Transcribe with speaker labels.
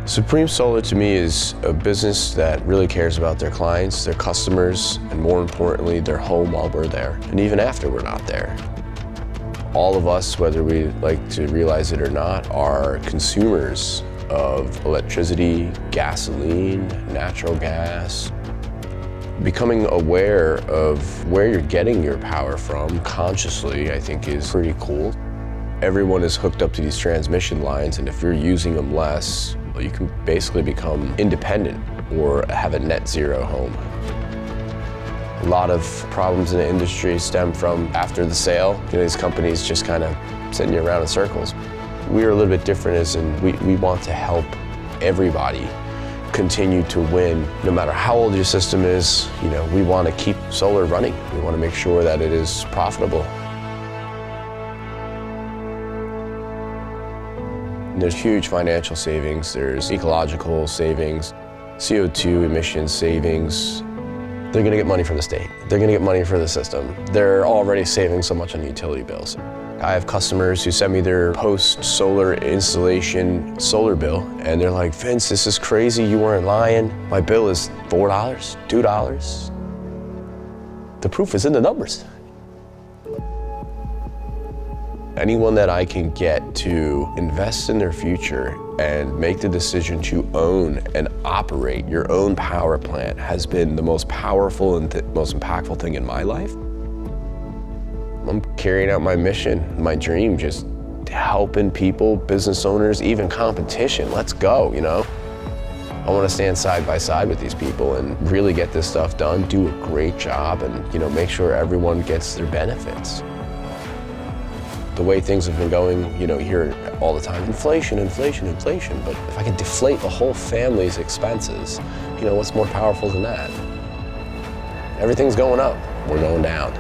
Speaker 1: Supreme Solar to me is a business that really cares about their clients, their customers, and more importantly, their home while we're there, and even after we're not there. All of us, whether we like to realize it or not, are consumers of electricity, gasoline, natural gas. Becoming aware of where you're getting your power from consciously, I think, is pretty cool. Everyone is hooked up to these transmission lines, and if you're using them less, well, you can basically become independent or have a net zero home. A lot of problems in the industry stem from after the sale. These companies just kind of send you around in circles. We're a little bit different as in we want to help everybody continue to win. No matter how old your system is, we want to keep solar running. We want to make sure that it is profitable. There's huge financial savings, there's ecological savings, CO2 emission savings. They're gonna get money from the state. They're gonna get money for the system. They're already saving so much on utility bills. I have customers who send me their post-solar installation solar bill, and they're like, Vince, this is crazy, you weren't lying. My bill is $4, $2. The proof is in the numbers. Anyone that I can get to invest in their future and make the decision to own and operate your own power plant has been the most powerful and most impactful thing in my life. I'm carrying out my mission, my dream, just helping people, business owners, even competition. Let's go, I want to stand side by side with these people and really get this stuff done, do a great job, and make sure everyone gets their benefits. The way things have been going, you hear all the time, inflation, inflation, inflation. But if I can deflate the whole family's expenses, what's more powerful than that? Everything's going up, we're going down.